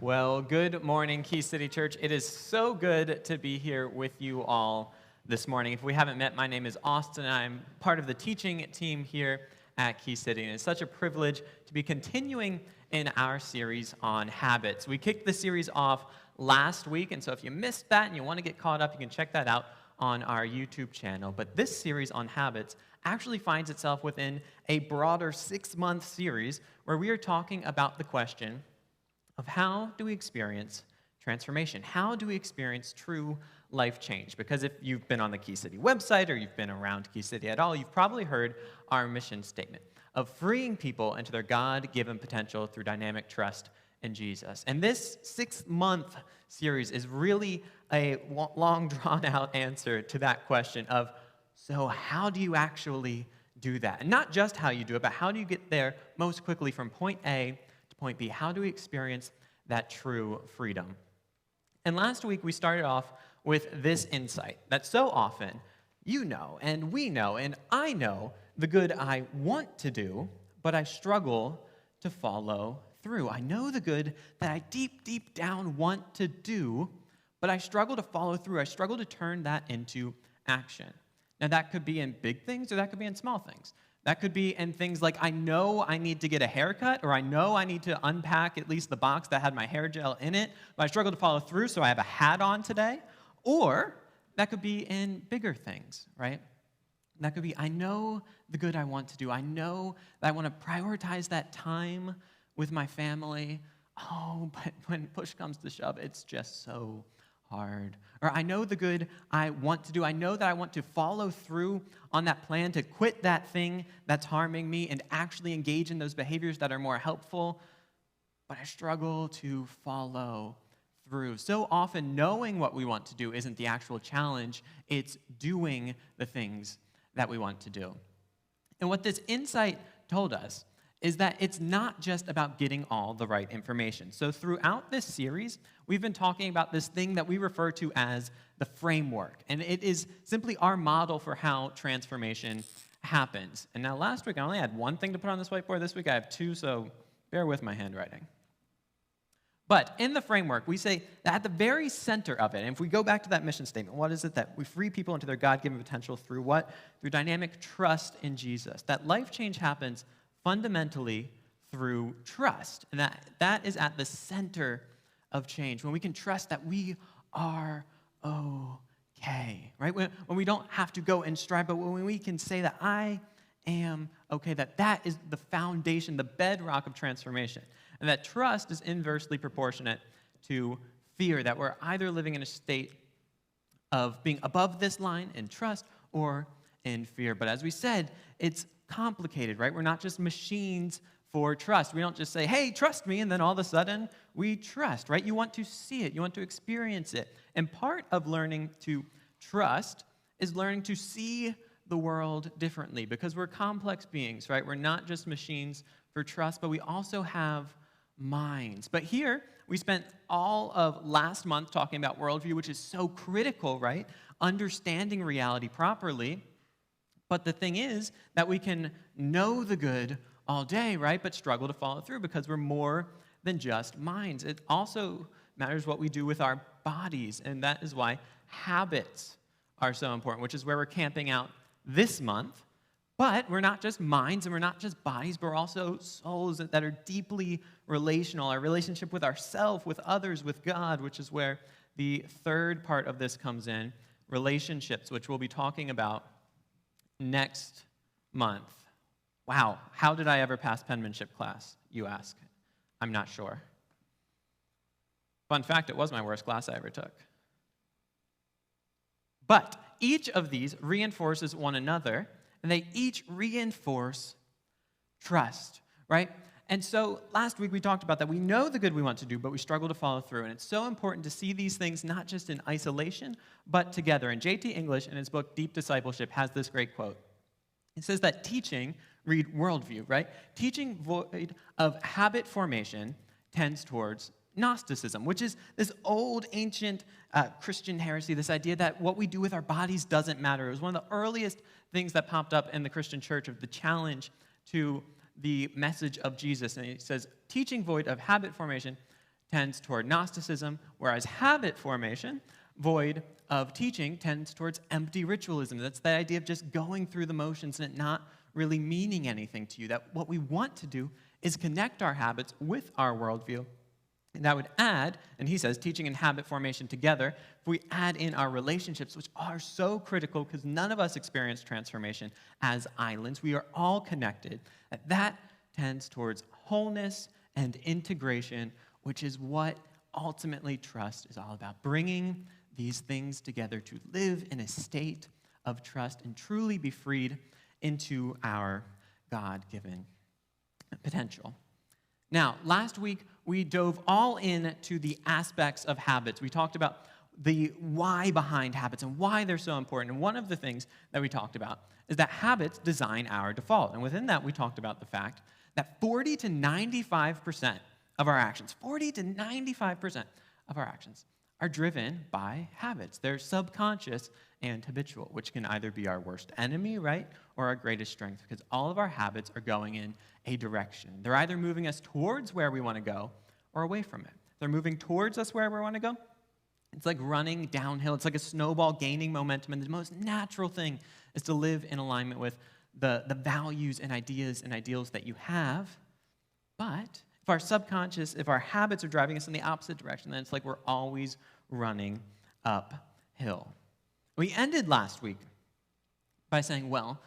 Well, good morning, Key City Church. It is so good to be here with you all this morning. If we haven't met, my name is Austin. I'm part of the teaching team here at Key City, and it's such a privilege to be continuing in our series on habits. We kicked the series off last week, and so if you missed that and you want to get caught up, you can check that out on our YouTube channel. But this series on habits actually finds itself within a broader 6-month series where we are talking about the question of how do we experience transformation? How do we experience true life change? Because if you've been on the Key City website or you've been around Key City at all, you've probably heard our mission statement of freeing people into their God-given potential through dynamic trust in Jesus. And this 6-month series is really a long, drawn-out answer to that question of, so how do you actually do that? And not just how you do it, but how do you get there most quickly from point A to point B? How do we experience that true freedom? And last week, we started off with this insight that so often you know, and we know, and I know the good I want to do, but I struggle to follow through. I know the good that I deep down want to do, but I struggle to follow through. I struggle to turn that into action. Now, that could be in big things or that could be in small things. That could be in things like I know I need to get a haircut, or I know I need to unpack at least the box that had my hair gel in it, but I struggle to follow through, so I have a hat on today. Or that could be in bigger things, right? That could be I know the good I want to do. I know that I want to prioritize that time with my family. Oh, but when push comes to shove, it's just so hard. Or I know the good I want to do. I know that I want to follow through on that plan to quit that thing that's harming me and actually engage in those behaviors that are more helpful, but I struggle to follow through. So often, knowing what we want to do isn't the actual challenge. It's doing the things that we want to do. And what this insight told us is that it's not just about getting all the right information. So throughout this series, we've been talking about this thing that we refer to as the framework. And it is simply our model for how transformation happens. And now last week, I only had one thing to put on this whiteboard. This week, I have two, so bear with my handwriting. But in the framework, we say that at the very center of it, and if we go back to that mission statement, what is it? That we free people into their God-given potential through what? Through dynamic trust in Jesus. That life change happens fundamentally through trust. And that is at the center of change. When we can trust that we are okay, right? When we don't have to go and strive, but when we can say that I am okay, that is the foundation, the bedrock of transformation. And that trust is inversely proportionate to fear, that we're either living in a state of being above this line in trust or in fear. But as we said, it's complicated, right? We're not just machines for trust. We don't just say, hey, trust me, and then all of a sudden we trust, right? You want to see it. You want to experience it. And part of learning to trust is learning to see the world differently, because we're complex beings, right? We're not just machines for trust, but we also have minds. But here, we spent all of last month talking about worldview, which is so critical, right? Understanding reality properly. But the thing is that we can know the good all day, right, but struggle to follow through because we're more than just minds. It also matters what we do with our bodies, and that is why habits are so important, which is where we're camping out this month. But we're not just minds and we're not just bodies, but we're also souls that are deeply relational, our relationship with ourselves, with others, with God, which is where the third part of this comes in, relationships, which we'll be talking about next month. Wow, how did I ever pass penmanship class, you ask? I'm not sure. Fun fact, it was my worst class I ever took. But each of these reinforces one another, and they each reinforce trust, right? And so last week we talked about that. We know the good we want to do, but we struggle to follow through. And it's so important to see these things not just in isolation, but together. And J.T. English, in his book Deep Discipleship, has this great quote. It says that teaching, read worldview, right? Teaching void of habit formation tends towards Gnosticism, which is this old, ancient Christian heresy, this idea that what we do with our bodies doesn't matter. It was one of the earliest things that popped up in the Christian church of the challenge to the message of Jesus. And it says, teaching void of habit formation tends toward Gnosticism, whereas habit formation, void of teaching, tends towards empty ritualism. That's the idea of just going through the motions and it not really meaning anything to you. That what we want to do is connect our habits with our worldview. And that would add, and he says, teaching and habit formation together, if we add in our relationships, which are so critical because none of us experience transformation as islands. We are all connected. That tends towards wholeness and integration, which is what ultimately trust is all about. Bringing these things together to live in a state of trust and truly be freed into our God-given potential. Now, last week, we dove all into the aspects of habits. We talked about the why behind habits and why they're so important. And one of the things that we talked about is that habits design our default. And within that, we talked about the fact that 40 to 95% of our actions, 40 to 95% of our actions are driven by habits. They're subconscious and habitual, which can either be our worst enemy, right, or our greatest strength, because all of our habits are going in a direction. They're either moving us towards where we want to go or away from it. They're moving towards us where we want to go. It's like running downhill. It's like a snowball gaining momentum, and the most natural thing is to live in alignment with the values and ideas and ideals that you have. But if our subconscious, if our habits are driving us in the opposite direction, then it's like we're always running uphill. We ended last week by saying, well,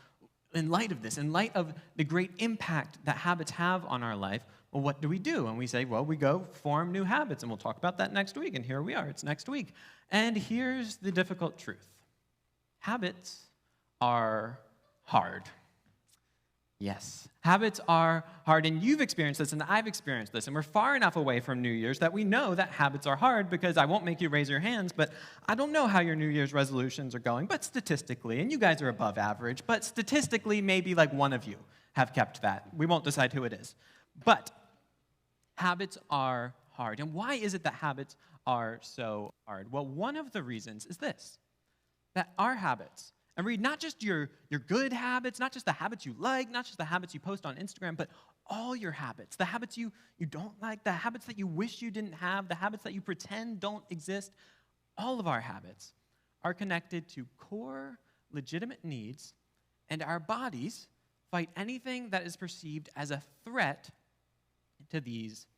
in light of this, in light of the great impact that habits have on our life, well, what do we do? And we say, well, we go form new habits, and we'll talk about that next week. And here we are, it's next week. And here's the difficult truth. Habits are hard. Yes, habits are hard, and you've experienced this, and I've experienced this, and we're far enough away from New Year's that we know that habits are hard, because I won't make you raise your hands, but I don't know how your New Year's resolutions are going, but statistically, and you guys are above average, but statistically, maybe like one of you have kept that. We won't decide who it is. But habits are hard, and why is it that habits are so hard? Well, one of the reasons is this, that our habits, and read not just your good habits, not just the habits you like, not just the habits you post on Instagram, but all your habits, the habits you don't like, the habits that you wish you didn't have, the habits that you pretend don't exist, all of our habits are connected to core, legitimate needs, and our bodies fight anything that is perceived as a threat to these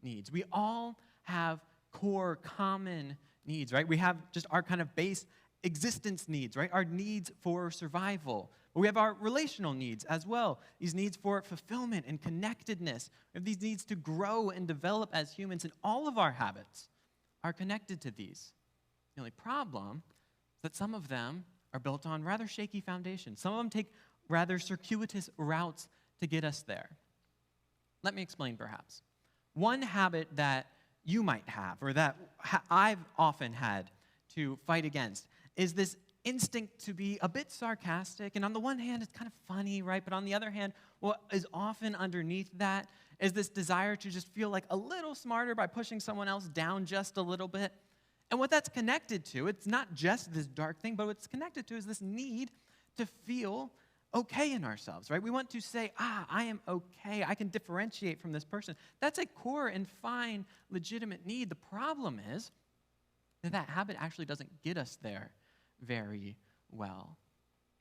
needs. We all have core, common needs, right? We have just our kind of base existence needs, right? Our needs for survival. But we have our relational needs as well. These needs for fulfillment and connectedness. We have these needs to grow and develop as humans, and all of our habits are connected to these. The only problem is that some of them are built on rather shaky foundations. Some of them take rather circuitous routes to get us there. Let me explain, perhaps. One habit that you might have, or that I've often had to fight against, is this instinct to be a bit sarcastic. And on the one hand, it's kind of funny, right? But on the other hand, what is often underneath that is this desire to just feel like a little smarter by pushing someone else down just a little bit. And what that's connected to, it's not just this dark thing, but what's connected to is this need to feel okay in ourselves, right? We want to say, I am okay. I can differentiate from this person. That's a core and fine, legitimate need. The problem is that habit actually doesn't get us there very well.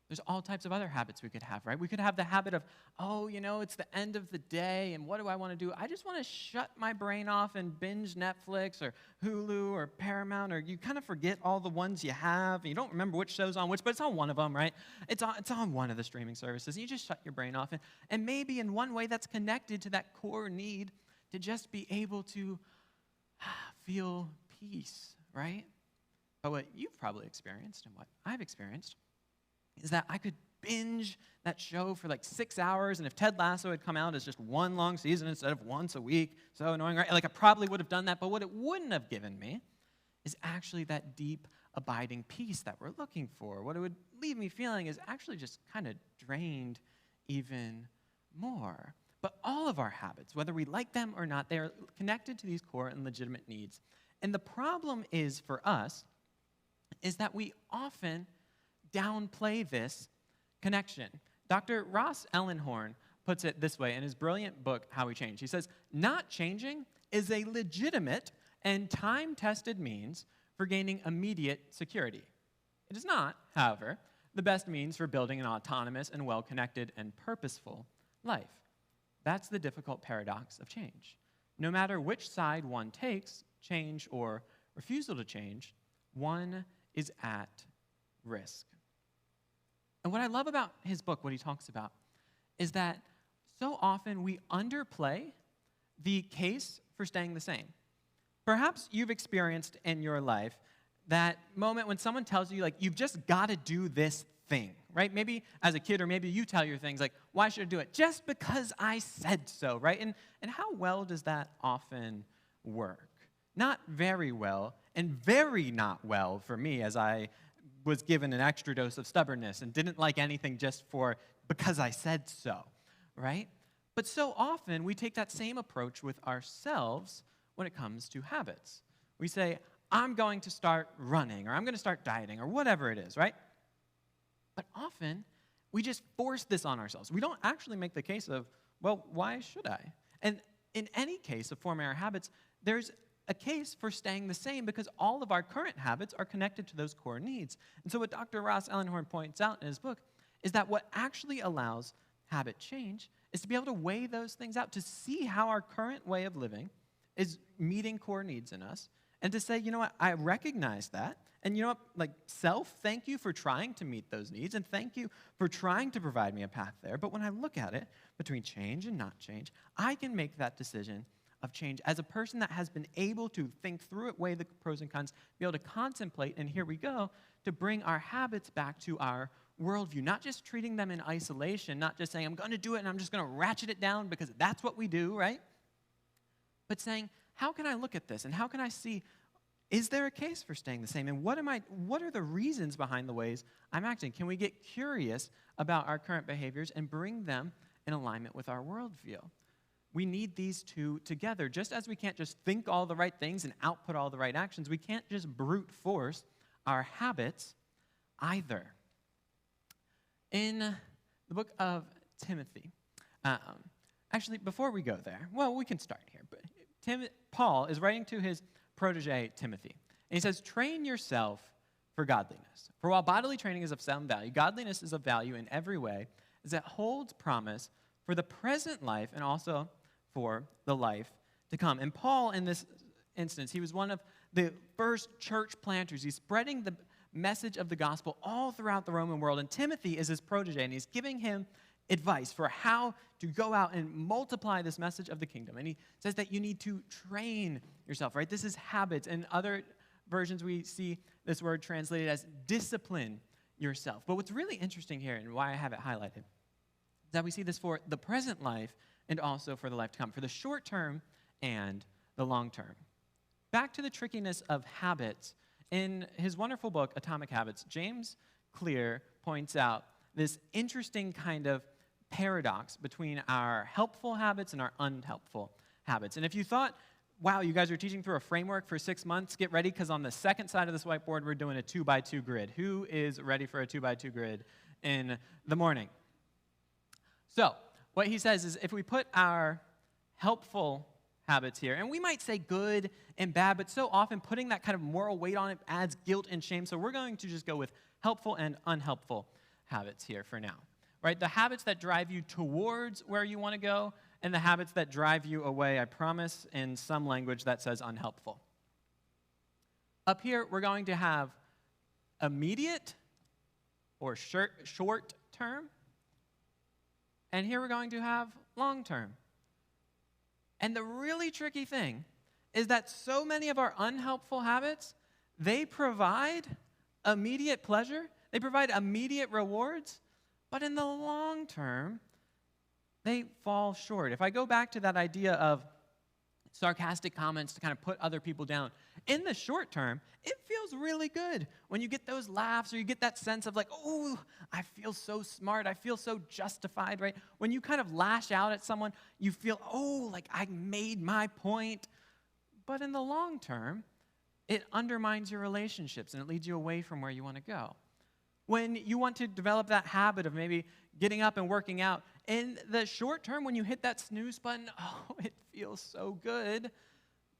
There's all types of other habits we could have, right? We could have the habit of, it's the end of the day, and what do I want to do? I just want to shut my brain off and binge Netflix or Hulu or Paramount, or you kind of forget all the ones you have, and you don't remember which show's on which, but it's on one of them, right? It's on one of the streaming services, and you just shut your brain off. And maybe in one way that's connected to that core need to just be able to feel peace, right? But what you've probably experienced and what I've experienced is that I could binge that show for like 6 hours, and if Ted Lasso had come out as just one long season instead of once a week, so annoying, right? Like I probably would have done that, but what it wouldn't have given me is actually that deep, abiding peace that we're looking for. What it would leave me feeling is actually just kind of drained even more. But all of our habits, whether we like them or not, they are connected to these core and legitimate needs. And the problem is for us is that we often downplay this connection. Dr. Ross Ellenhorn puts it this way in his brilliant book, How We Change. He says, not changing is a legitimate and time-tested means for gaining immediate security. It is not, however, the best means for building an autonomous and well-connected and purposeful life. That's the difficult paradox of change. No matter which side one takes, change or refusal to change, one is at risk. And what I love about his book, what he talks about, is that so often we underplay the case for staying the same. Perhaps you've experienced in your life that moment when someone tells you, like, you've just got to do this thing, right? Maybe as a kid, or maybe you tell your things like, why should I do it? Just because I said so, right? And how well does that often work? Not very well, and very not well for me, as I was given an extra dose of stubbornness and didn't like anything just because I said so, right? But so often we take that same approach with ourselves when it comes to habits. We say, I'm going to start running, or I'm going to start dieting, or whatever it is, right? But often we just force this on ourselves. We don't actually make the case of, well, why should I? And in any case of forming our habits, there's a case for staying the same because all of our current habits are connected to those core needs. And so what Dr. Ross Ellenhorn points out in his book is that what actually allows habit change is to be able to weigh those things out, to see how our current way of living is meeting core needs in us, and to say, you know what, I recognize that, and you know what, like, thank you for trying to meet those needs, and thank you for trying to provide me a path there, but when I look at it, between change and not change, I can make that decision of change as a person that has been able to think through it, weigh the pros and cons, be able to contemplate, and here we go, to bring our habits back to our worldview, not just treating them in isolation, not just saying, I'm going to do it and I'm just going to ratchet it down because that's what we do, right? But saying, how can I look at this and how can I see, is there a case for staying the same? And what are the reasons behind the ways I'm acting? Can we get curious about our current behaviors and bring them in alignment with our worldview? We need these two together. Just as we can't just think all the right things and output all the right actions, we can't just brute force our habits either. In the book of Timothy, actually, before we go there, well, we can start here, but Paul is writing to his protege, Timothy, and he says, train yourself for godliness. For while bodily training is of some value, godliness is of value in every way, as it holds promise for the present life and also for the life to come. And Paul, in this instance, he was one of the first church planters. He's spreading the message of the gospel all throughout the Roman world, and Timothy is his protege, and he's giving him advice for how to go out and multiply this message of the kingdom. And he says that you need to train yourself, right? This is habits. In other versions, we see this word translated as discipline yourself. But what's really interesting here, and why I have it highlighted, is that we see this for the present life and also for the life to come, for the short term and the long term. Back to the trickiness of habits. In his wonderful book, Atomic Habits, James Clear points out this interesting kind of paradox between our helpful habits and our unhelpful habits. And if you thought, wow, you guys are teaching through a framework for 6 months, get ready, because on the second side of this whiteboard, we're doing a 2x2 grid. Who is ready for a 2x2 grid in the morning? So what he says is if we put our helpful habits here, and we might say good and bad, but so often putting that kind of moral weight on it adds guilt and shame, so we're going to just go with helpful and unhelpful habits here for now, right? The habits that drive you towards where you want to go, and the habits that drive you away, I promise, in some language that says unhelpful. Up here, we're going to have immediate or short term, and here we're going to have long term. And the really tricky thing is that so many of our unhelpful habits, they provide immediate pleasure, they provide immediate rewards, but in the long term, they fall short. If I go back to that idea of sarcastic comments to kind of put other people down, in the short term, it feels really good when you get those laughs or you get that sense of like, oh, I feel so smart, I feel so justified, right? When you kind of lash out at someone, you feel, oh, like I made my point. But in the long term, it undermines your relationships and it leads you away from where you want to go. When you want to develop that habit of maybe getting up and working out, in the short term, when you hit that snooze button, oh, it feels so good.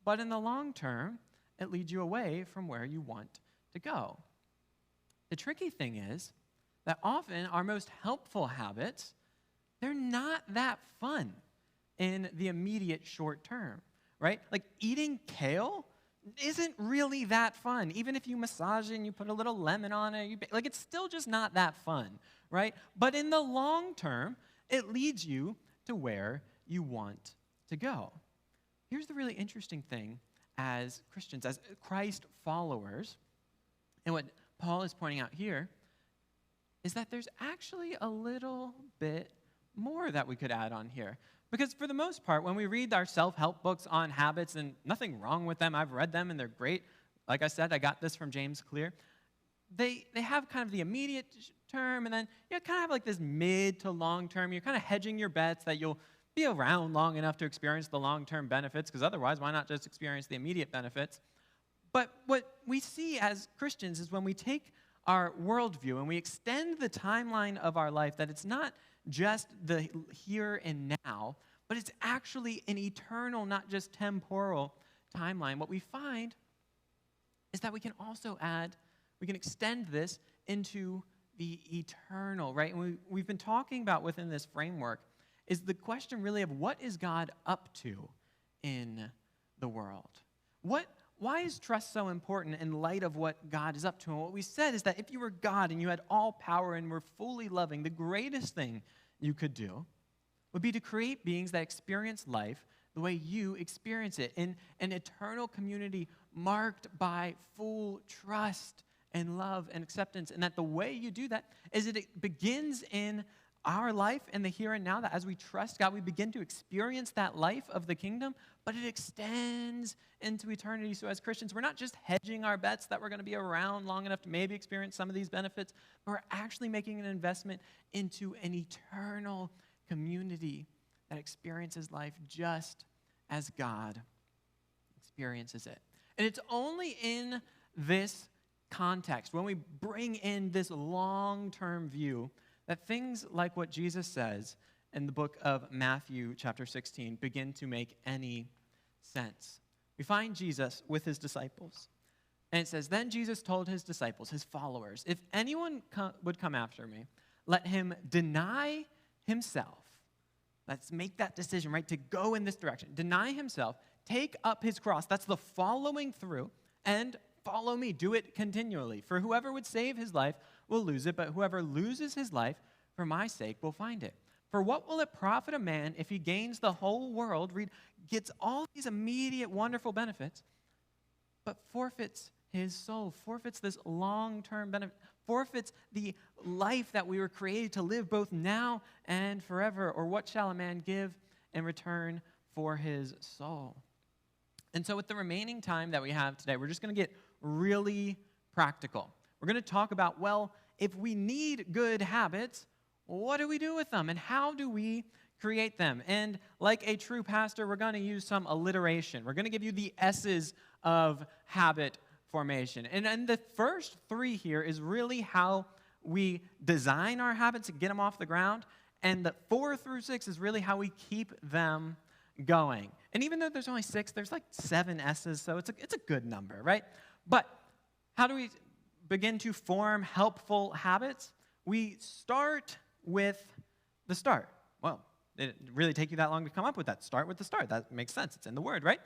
But in the long term, it leads you away from where you want to go. The tricky thing is that often our most helpful habits, they're not that fun in the immediate short term, right? Like eating kale isn't really that fun. Even if you massage it and you put a little lemon on it, it's still just not that fun, right? But in the long term, it leads you to where you want to go. Here's the really interesting thing as Christians, as Christ followers, and what Paul is pointing out here is that there's actually a little bit more that we could add on here. Because for the most part, when we read our self-help books on habits, and nothing wrong with them, I've read them and they're great. Like I said, I got this from James Clear. They have kind of the immediate term, and then you kind of have like this mid to long term. You're kind of hedging your bets that you'll be around long enough to experience the long-term benefits, because otherwise, why not just experience the immediate benefits? But what we see as Christians is when we take our worldview and we extend the timeline of our life, that it's not just the here and now, but it's actually an eternal, not just temporal timeline. What we find is that we can also we can extend this into the eternal, right? And we've been talking about within this framework is the question really of what is God up to in the world? Why is trust so important in light of what God is up to? And what we said is that if you were God and you had all power and were fully loving, the greatest thing you could do would be to create beings that experience life the way you experience it, in an eternal community marked by full trust and love and acceptance. And that the way you do that is it begins in our life in the here and now, that as we trust God, we begin to experience that life of the kingdom, but it extends into eternity. So as Christians, we're not just hedging our bets that we're going to be around long enough to maybe experience some of these benefits, but we're actually making an investment into an eternal community that experiences life just as God experiences it. And it's only in this context, when we bring in this long-term view, that things like what Jesus says in the book of Matthew chapter 16 begin to make any sense. We find Jesus with his disciples. And it says, then Jesus told his disciples, his followers, if anyone would come after me, let him deny himself. Let's make that decision, right, to go in this direction. Deny himself, take up his cross. That's the following through, and follow me. Do it continually. For whoever would save his life will lose it, but whoever loses his life for my sake will find it. For what will it profit a man if he gains the whole world, gets all these immediate wonderful benefits, but forfeits his soul, forfeits this long-term benefit, forfeits the life that we were created to live both now and forever? Or what shall a man give in return for his soul? And so with the remaining time that we have today, we're just going to get really practical. We're going to talk about, well, if we need good habits, what do we do with them? And how do we create them? And like a true pastor, we're going to use some alliteration. We're going to give you the S's of habit formation. And the first three here is really how we design our habits and get them off the ground. And the 4 through 6 is really how we keep them going. And even though there's only 6, there's like 7 S's, so it's a good number, right? But how do we begin to form helpful habits? We start with the start. Well, it didn't really take you that long to come up with that. Start with the start. That makes sense. It's in the word, right?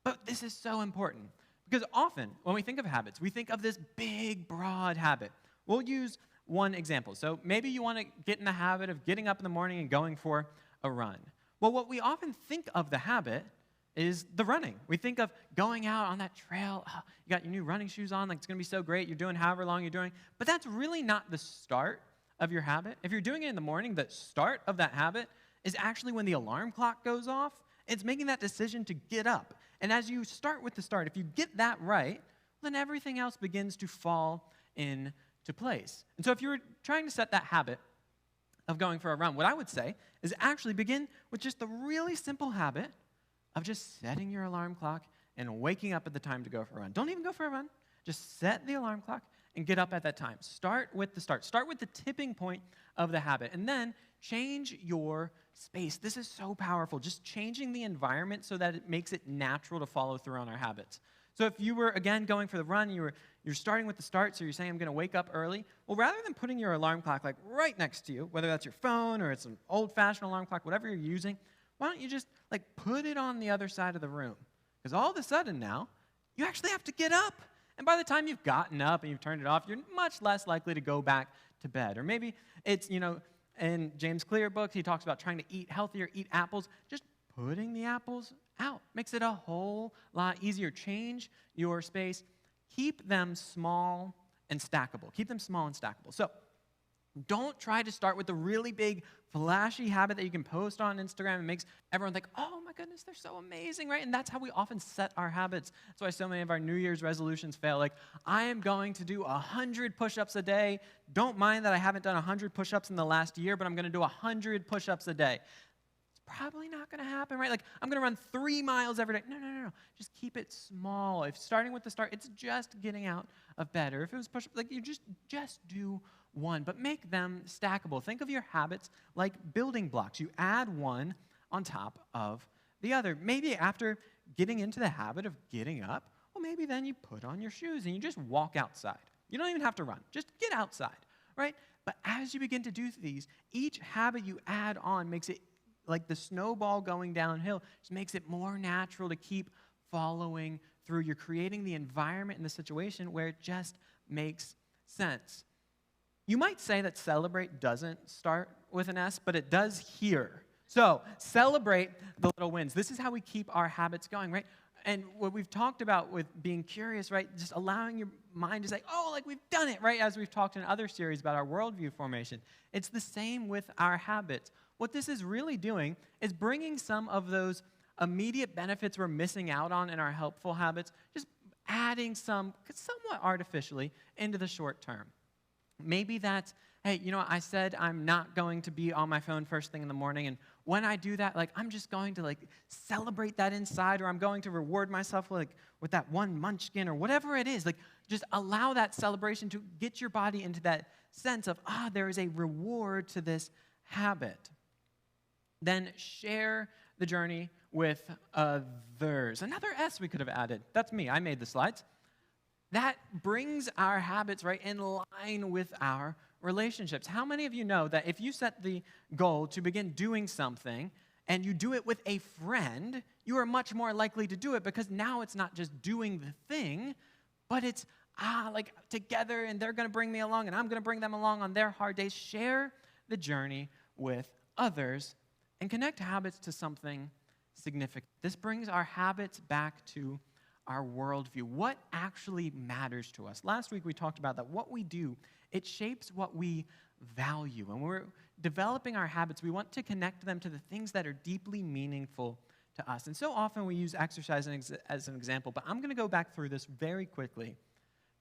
But this is so important because often when we think of habits, we think of this big, broad habit. We'll use one example. So maybe you want to get in the habit of getting up in the morning and going for a run. Well, what we often think of the habit is the running. We think of going out on that trail. Oh, you got your new running shoes on, like it's going to be so great. You're doing however long you're doing. But that's really not the start of your habit. If you're doing it in the morning, the start of that habit is actually when the alarm clock goes off. It's making that decision to get up. And as you start with the start, if you get that right, then everything else begins to fall into place. And so if you're trying to set that habit of going for a run, what I would say is actually begin with just the really simple habit of just setting your alarm clock and waking up at the time to go for a run. Don't even go for a run. Just set the alarm clock and get up at that time. Start with the start. Start with the tipping point of the habit, and then change your space. This is so powerful, just changing the environment so that it makes it natural to follow through on our habits. So if you were, again, going for the run, you're starting with the start, so you're saying, I'm going to wake up early. Well, rather than putting your alarm clock like right next to you, whether that's your phone or it's an old-fashioned alarm clock, whatever you're using, why don't you just like put it on the other side of the room? Because all of a sudden now, you actually have to get up. And by the time you've gotten up and you've turned it off, you're much less likely to go back to bed. Or maybe it's, in James Clear books, he talks about trying to eat healthier, eat apples. Just putting the apples out makes it a whole lot easier. Change your space. Keep them small and stackable. Keep them small and stackable. So don't try to start with the really big, flashy habit that you can post on Instagram and makes everyone think, oh my goodness, they're so amazing, right? And that's how we often set our habits. That's why so many of our New Year's resolutions fail. Like, I am going to do 100 push-ups a day. Don't mind that I haven't done 100 push-ups in the last year, but I'm going to do 100 push-ups a day. It's probably not going to happen, right? Like, I'm going to run 3 miles every day. No. Just keep it small. If starting with the start, it's just getting out of bed. Or if it was push-ups, like, you just do one, but make them stackable. Think of your habits like building blocks. You add one on top of the other. Maybe after getting into the habit of getting up, well, maybe then you put on your shoes and you just walk outside. You don't even have to run. Just get outside, right? But as you begin to do these, each habit you add on makes it like the snowball going downhill. Just makes it more natural to keep following through. You're creating the environment and the situation where it just makes sense. You might say that celebrate doesn't start with an S, but it does here. So celebrate the little wins. This is how we keep our habits going, right? And what we've talked about with being curious, right? Just allowing your mind to say, oh, like we've done it, right? As we've talked in other series about our worldview formation. It's the same with our habits. What this is really doing is bringing some of those immediate benefits we're missing out on in our helpful habits, just adding some somewhat artificially into the short term. Maybe that's, hey, I said I'm not going to be on my phone first thing in the morning, and when I do that, like, I'm just going to, like, celebrate that inside, or I'm going to reward myself, like, with that one munchkin, or whatever it is. Like, just allow that celebration to get your body into that sense of, there is a reward to this habit. Then share the journey with others. Another S we could have added. That's me. I made the slides. That brings our habits right in line with our relationships. How many of you know that if you set the goal to begin doing something and you do it with a friend, you are much more likely to do it because now it's not just doing the thing, but it's like together, and they're going to bring me along and I'm going to bring them along on their hard days. Share the journey with others and connect habits to something significant. This brings our habits back to our worldview. What actually matters to us? Last week we talked about that what we do, it shapes what we value. And when we're developing our habits, we want to connect them to the things that are deeply meaningful to us. And so often we use exercise as an example, but I'm going to go back through this very quickly,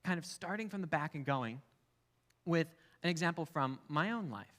kind of starting from the back and going with an example from my own life.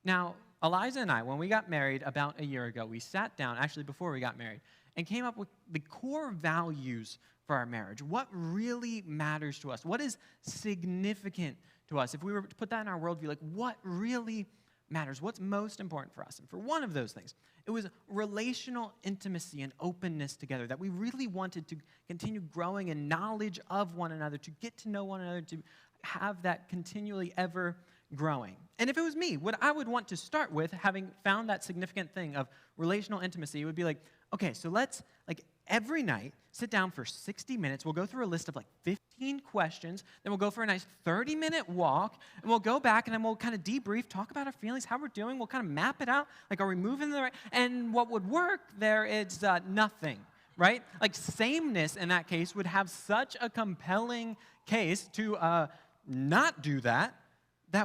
Now, Eliza and I, when we got married about a year ago, we sat down, actually before we got married, and came up with the core values for our marriage. What really matters to us? What is significant to us? If we were to put that in our worldview, like what really matters? What's most important for us? And for one of those things, it was relational intimacy and openness together, that we really wanted to continue growing in knowledge of one another, to get to know one another, to have that continually ever growing. And if it was me, what I would want to start with, having found that significant thing of relational intimacy, would be like, okay, so let's, like, every night, sit down for 60 minutes. We'll go through a list of, like, 15 questions. Then we'll go for a nice 30-minute walk. And we'll go back, and then we'll kind of debrief, talk about our feelings, how we're doing. We'll kind of map it out. Like, are we moving the right? And what would work there is nothing, right? Like, sameness in that case would have such a compelling case to not do that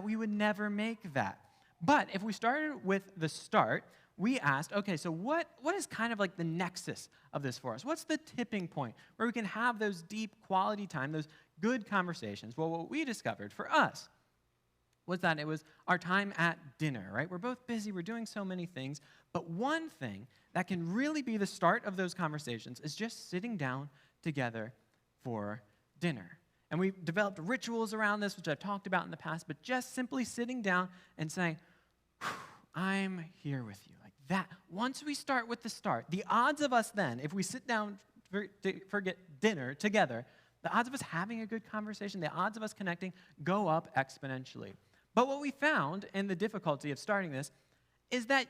we would never make that. But if we started with the start, we asked, okay, so what is kind of like the nexus of this for us? What's the tipping point where we can have those deep quality time, those good conversations? Well, what we discovered for us was that it was our time at dinner, right? We're both busy, we're doing so many things, but one thing that can really be the start of those conversations is just sitting down together for dinner. And we've developed rituals around this, which I've talked about in the past, but just simply sitting down and saying, I'm here with you. Like that. Once we start with the start, the odds of us then, if we sit down for dinner together, the odds of us having a good conversation, the odds of us connecting go up exponentially. But what we found in the difficulty of starting this is that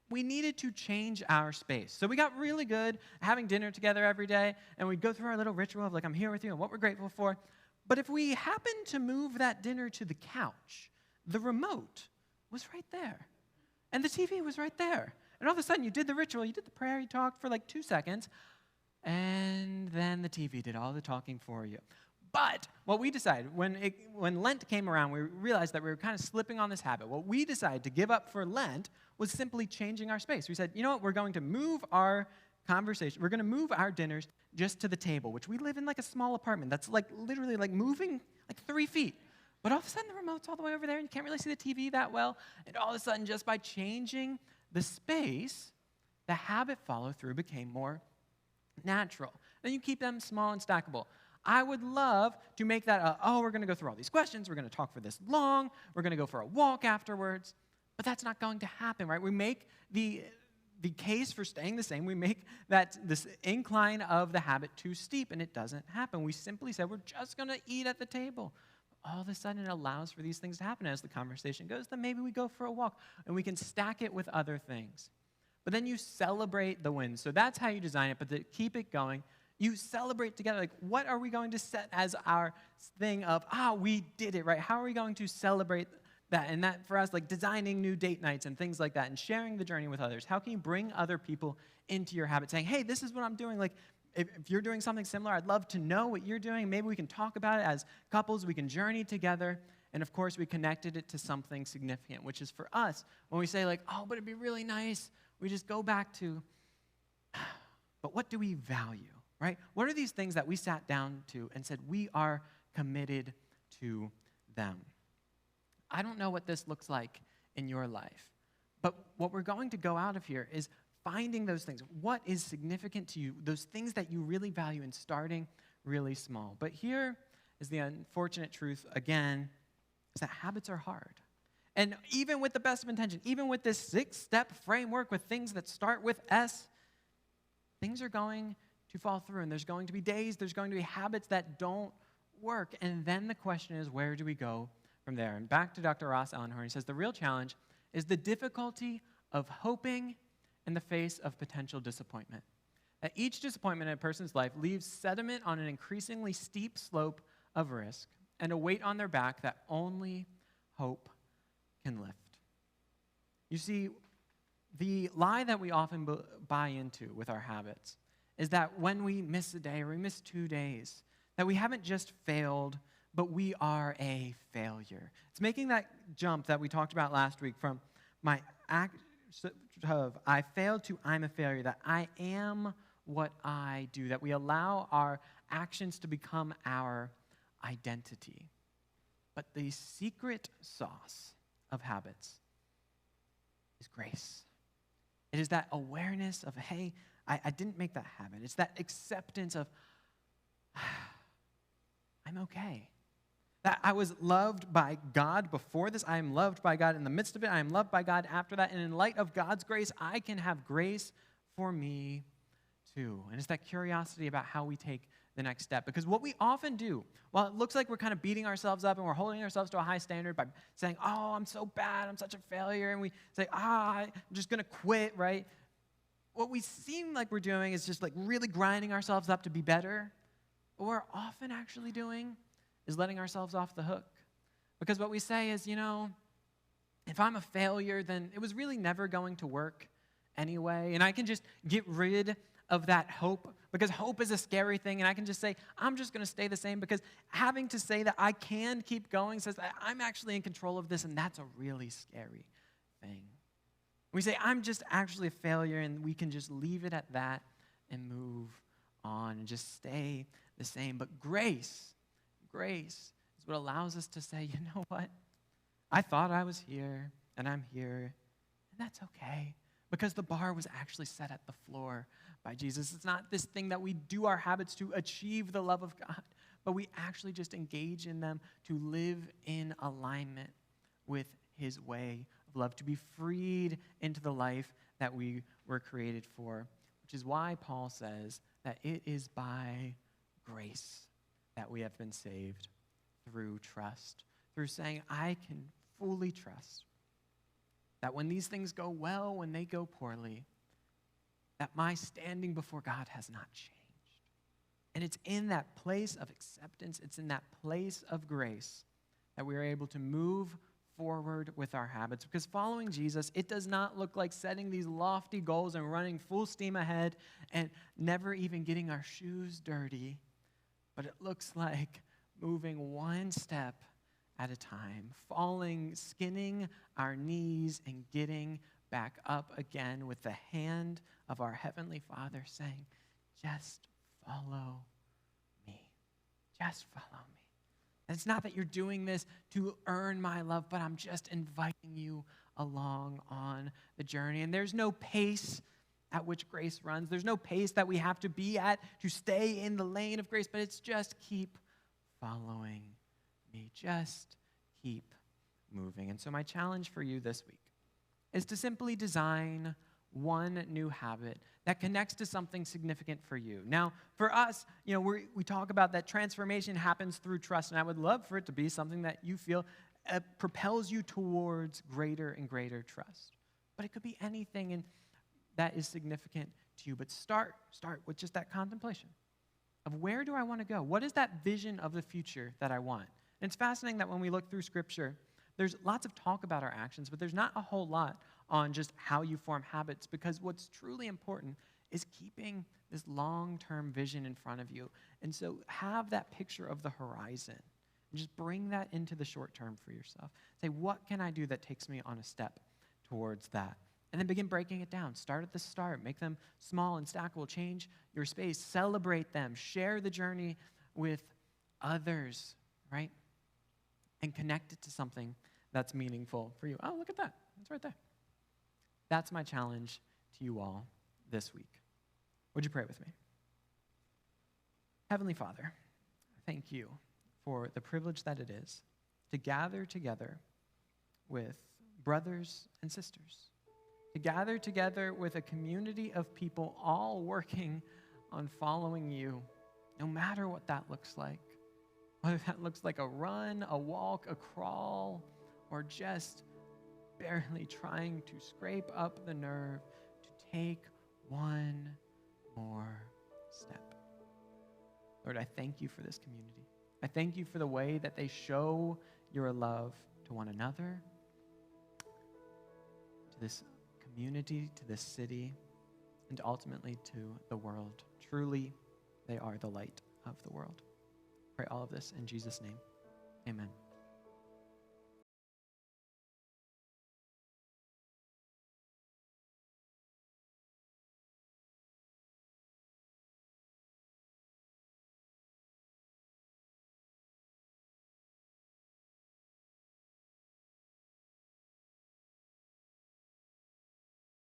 we needed to change our space. So we got really good having dinner together every day, and we'd go through our little ritual of like, I'm here with you and what we're grateful for. But if we happened to move that dinner to the couch, the remote was right there. And the TV was right there. And all of a sudden, you did the ritual, you did the prayer, you talked for like 2 seconds, and then the TV did all the talking for you. But what we decided, when Lent came around, we realized that we were kind of slipping on this habit. What we decided to give up for Lent was simply changing our space. We said, you know what, we're going to move our conversation, we're going to move our dinners just to the table, which we live in like a small apartment that's like literally like moving like 3 feet. But all of a sudden, the remote's all the way over there, and you can't really see the TV that well. And all of a sudden, just by changing the space, the habit follow-through became more natural. Then you keep them small and stackable. I would love to make that, we're going to go through all these questions, we're going to talk for this long, we're going to go for a walk afterwards. But that's not going to happen, right? We make the case for staying the same. We make this incline of the habit too steep, and it doesn't happen. We simply said, we're just going to eat at the table. All of a sudden, it allows for these things to happen as the conversation goes. Then maybe we go for a walk, and we can stack it with other things. But then you celebrate the wins. So that's how you design it. But to keep it going, you celebrate together. Like, what are we going to set as our thing of, we did it, right? How are we going to celebrate that? And that, for us, like designing new date nights and things like that and sharing the journey with others. How can you bring other people into your habit, saying, hey, this is what I'm doing. Like, if you're doing something similar, I'd love to know what you're doing. Maybe we can talk about it as couples. We can journey together. And, of course, we connected it to something significant, which is for us, when we say, like, but it'd be really nice, we just go back to, but what do we value, right? What are these things that we sat down to and said we are committed to them? I don't know what this looks like in your life, but what we're going to go out of here is finding those things. What is significant to you? Those things that you really value and starting really small. But here is the unfortunate truth, again, is that habits are hard. And even with the best of intention, even with this 6-step framework with things that start with S, things are going to fall through. And there's going to be days, there's going to be habits that don't work. And then the question is, where do we go from there? And back to Dr. Ross Ellenhorn, he says, the real challenge is the difficulty of hoping in the face of potential disappointment. That each disappointment in a person's life leaves sediment on an increasingly steep slope of risk and a weight on their back that only hope can lift. You see, the lie that we often buy into with our habits is that when we miss a day or we miss 2 days, that we haven't just failed, but we are a failure. It's making that jump that we talked about last week from my act of I failed to I'm a failure, that I am what I do, that we allow our actions to become our identity. But the secret sauce of habits is grace. It is that awareness of, hey, I didn't make that habit. It's that acceptance of, I'm okay. That I was loved by God before this. I am loved by God in the midst of it. I am loved by God after that. And in light of God's grace, I can have grace for me too. And it's that curiosity about how we take the next step. Because what we often do, while it looks like we're kind of beating ourselves up and we're holding ourselves to a high standard by saying, I'm so bad, I'm such a failure, and we say, I'm just going to quit, right? What we seem like we're doing is just like really grinding ourselves up to be better. What we're often actually doing is letting ourselves off the hook. Because what we say is, if I'm a failure, then it was really never going to work anyway. And I can just get rid of that hope, because hope is a scary thing. And I can just say, I'm just going to stay the same, because having to say that I can keep going says that I'm actually in control of this, and that's a really scary thing. We say, I'm just actually a failure, and we can just leave it at that and move on and just stay the same. But grace is what allows us to say, you know what? I thought I was here, and I'm here, and that's okay, because the bar was actually set at the floor by Jesus. It's not this thing that we do our habits to achieve the love of God, but we actually just engage in them to live in alignment with his way of love, to be freed into the life that we were created for, which is why Paul says that it is by grace that we have been saved through trust, through saying, I can fully trust that when these things go well, when they go poorly, that my standing before God has not changed. And it's in that place of acceptance, it's in that place of grace that we are able to move forward with our habits. Because following Jesus, it does not look like setting these lofty goals and running full steam ahead and never even getting our shoes dirty, but it looks like moving one step at a time, falling, skinning our knees, and getting back up again with the hand of our Heavenly Father saying, just follow me. Just follow me. And it's not that you're doing this to earn my love, but I'm just inviting you along on the journey. And there's no pace at which grace runs. There's no pace that we have to be at to stay in the lane of grace, but it's just keep following me. Just keep moving. And so my challenge for you this week is to simply design one new habit that connects to something significant for you. Now, for us, we talk about that transformation happens through trust, and I would love for it to be something that you feel propels you towards greater and greater trust. But it could be anything that is significant to you. But start with just that contemplation of where do I want to go? What is that vision of the future that I want? And it's fascinating that when we look through Scripture, there's lots of talk about our actions, but there's not a whole lot on just how you form habits, because what's truly important is keeping this long-term vision in front of you. And so have that picture of the horizon and just bring that into the short term for yourself. Say, what can I do that takes me on a step towards that? And then begin breaking it down. Start at the start. Make them small and stackable. Change your space. Celebrate them. Share the journey with others, right? And connect it to something that's meaningful for you. Oh, look at that. That's right there. That's my challenge to you all this week. Would you pray with me? Heavenly Father, thank you for the privilege that it is to gather together with brothers and sisters, to gather together with a community of people all working on following you, no matter what that looks like. Whether that looks like a run, a walk, a crawl, or just barely trying to scrape up the nerve to take one more step. Lord, I thank you for this community. I thank you for the way that they show your love to one another, to this community, to this city, and ultimately to the world. Truly, they are the light of the world. Pray all of this in Jesus' name. Amen.